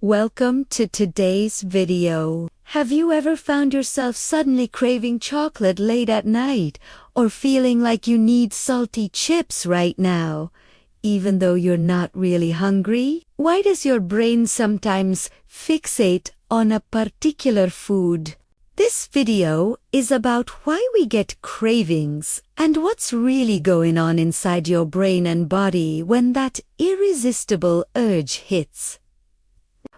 Welcome to today's video. Have you ever found yourself suddenly craving chocolate late at night or feeling like you need salty chips right now, even though you're not really hungry? Why does your brain sometimes fixate on a particular food? This video is about why we get cravings and what's really going on inside your brain and body when that irresistible urge hits.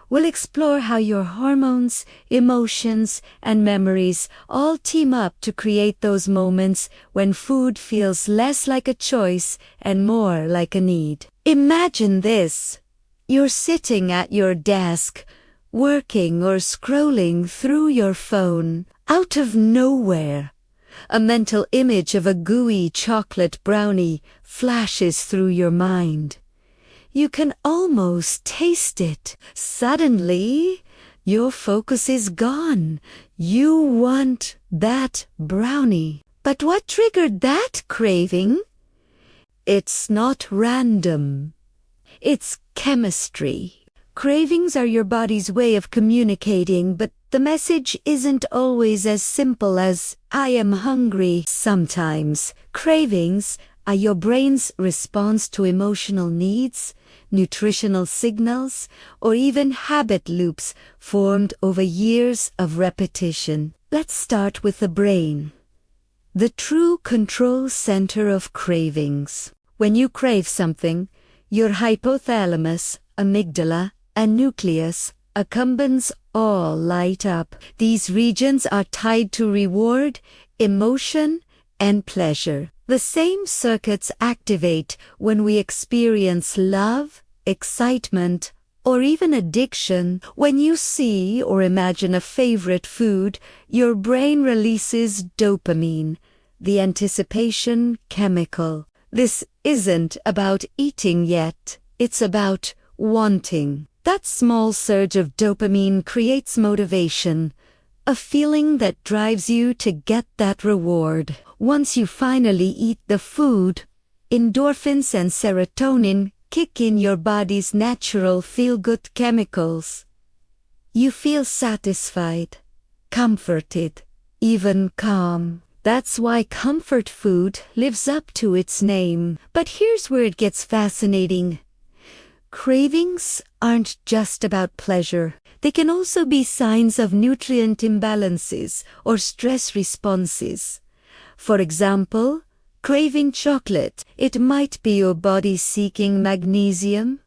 We'll explore how your hormones, emotions, and memories all team up to create those moments when food feels less like a choice and more like a need. Imagine this. You're sitting at your desk, working or scrolling through your phone. Out of nowhere, a mental image of a gooey chocolate brownie flashes through your mind. You can almost taste it. Suddenly, your focus is gone. You want that brownie. But what triggered that craving? It's not random. It's chemistry. Cravings are your body's way of communicating, but the message isn't always as simple as, "I am hungry." Sometimes, cravings are your brain's response to emotional needs, nutritional signals, or even habit loops formed over years of repetition. Let's start with the brain, the true control center of cravings. When you crave something, your hypothalamus, amygdala, and nucleus accumbens all light up. These regions are tied to reward, emotion, and pleasure. The same circuits activate when we experience love, excitement, or even addiction. When you see or imagine a favorite food, your brain releases dopamine, the anticipation chemical. This isn't about eating yet, it's about wanting. That small surge of dopamine creates motivation, a feeling that drives you to get that reward. Once you finally eat the food, endorphins and serotonin kick in, your body's natural feel-good chemicals. You feel satisfied, comforted, even calm. That's why comfort food lives up to its name. But here's where it gets fascinating. Cravings aren't just about pleasure. They can also be signs of nutrient imbalances or stress responses. For example, craving chocolate, it might be your body seeking magnesium,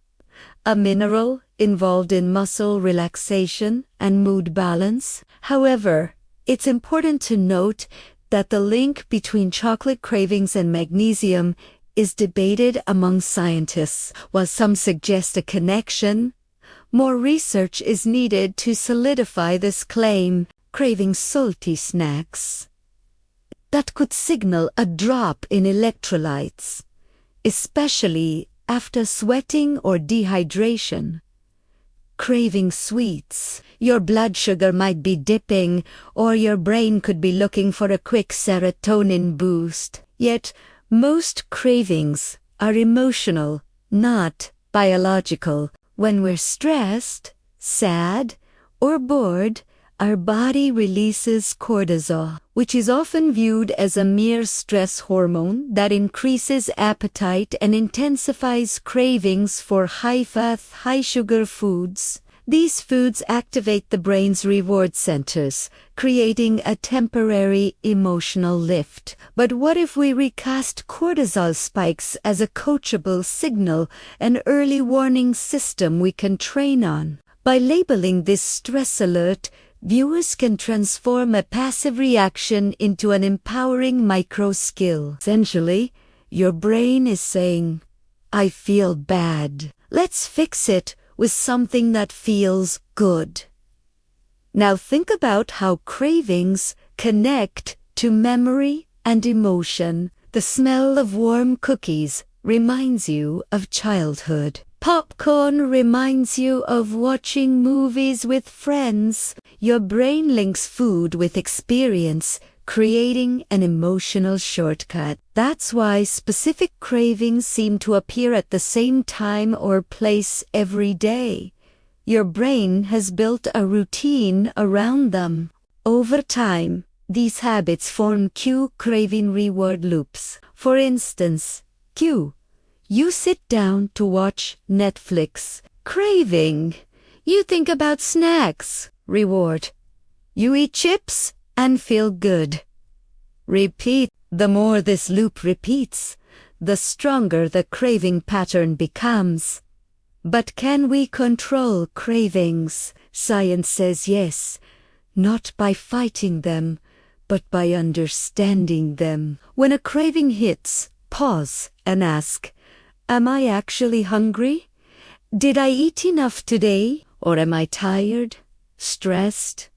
a mineral involved in muscle relaxation and mood balance. However, it's important to note that the link between chocolate cravings and magnesium is debated among scientists. While some suggest a connection, more research is needed to solidify this claim. Craving salty snacks, that could signal a drop in electrolytes, especially after sweating or dehydration. Craving sweets, your blood sugar might be dipping, or your brain could be looking for a quick serotonin boost. Yet, most cravings are emotional, not biological. When we're stressed, sad, or bored, our body releases cortisol, which is often viewed as a mere stress hormone that increases appetite and intensifies cravings for high-fat, high-sugar foods. These foods activate the brain's reward centers, creating a temporary emotional lift. But what if we recast cortisol spikes as a coachable signal, an early warning system we can train on? By labeling this stress alert, viewers can transform a passive reaction into an empowering micro-skill. Essentially, your brain is saying, "I feel bad. Let's fix it with something that feels good." Now think about how cravings connect to memory and emotion. The smell of warm cookies reminds you of childhood. Popcorn reminds you of watching movies with friends. Your brain links food with experience, creating an emotional shortcut. That's why specific cravings seem to appear at the same time or place every day. Your brain has built a routine around them. Over time, these habits form cue craving reward loops. For instance, cue. You sit down to watch Netflix. Craving. You think about snacks. Reward. You eat chips and feel good. Repeat. The more this loop repeats, the stronger the craving pattern becomes. But can we control cravings? Science says yes, not by fighting them, but by understanding them. When a craving hits, pause and ask, am I actually hungry? Did I eat enough today? Or am I tired, stressed,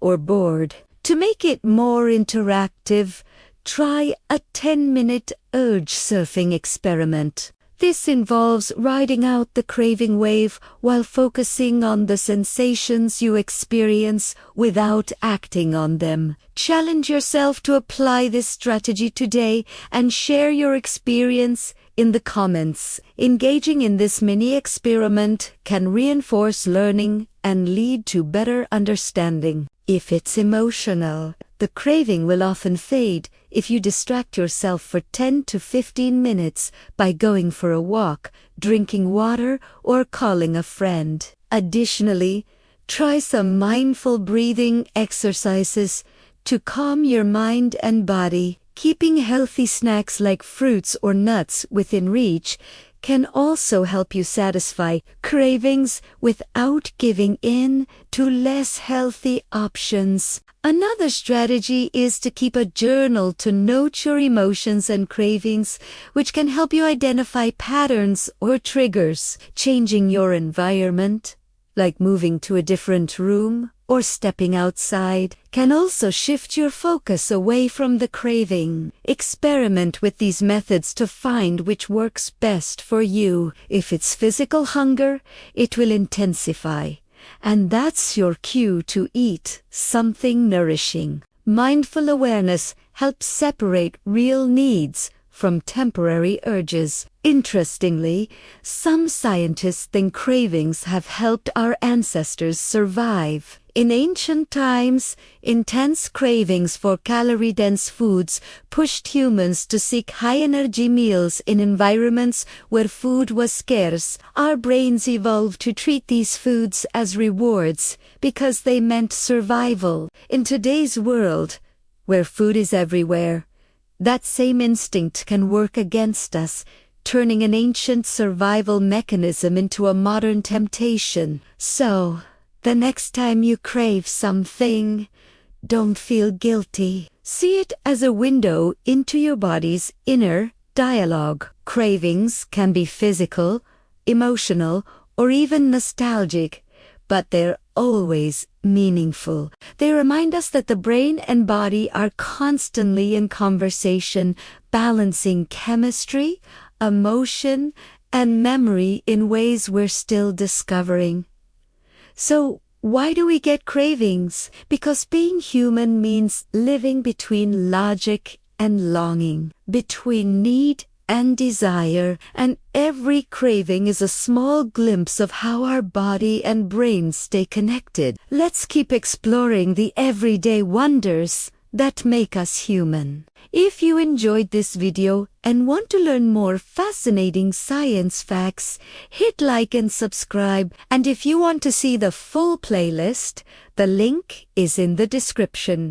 or bored? To make it more interactive, try a 10-minute urge surfing experiment. This involves riding out the craving wave while focusing on the sensations you experience without acting on them. Challenge yourself to apply this strategy today and share your experience in the comments. Engaging in this mini experiment can reinforce learning and lead to better understanding. If it's emotional, the craving will often fade if you distract yourself for 10 to 15 minutes by going for a walk, drinking water, or calling a friend. Additionally, try some mindful breathing exercises to calm your mind and body. Keeping healthy snacks like fruits or nuts within reach can also help you satisfy cravings without giving in to less healthy options. Another strategy is to keep a journal to note your emotions and cravings, which can help you identify patterns or triggers. Changing your environment, like moving to a different room or stepping outside, can also shift your focus away from the craving. Experiment with these methods to find which works best for you. If it's physical hunger, it will intensify, and that's your cue to eat something nourishing. Mindful awareness helps separate real needs from temporary urges. Interestingly, some scientists think cravings have helped our ancestors survive. In ancient times, intense cravings for calorie-dense foods pushed humans to seek high-energy meals in environments where food was scarce. Our brains evolved to treat these foods as rewards because they meant survival. In today's world, where food is everywhere, that same instinct can work against us, turning an ancient survival mechanism into a modern temptation. So, the next time you crave something, don't feel guilty. See it as a window into your body's inner dialogue. Cravings can be physical, emotional, or even nostalgic, but they're always meaningful. They remind us that the brain and body are constantly in conversation, balancing chemistry, emotion, and memory in ways we're still discovering. So, why do we get cravings? Because being human means living between logic and longing, between need and desire, and every craving is a small glimpse of how our body and brain stay connected. Let's keep exploring the everyday wonders that make us human. If you enjoyed this video and want to learn more fascinating science facts, hit like and subscribe. And if you want to see the full playlist, the link is in the description.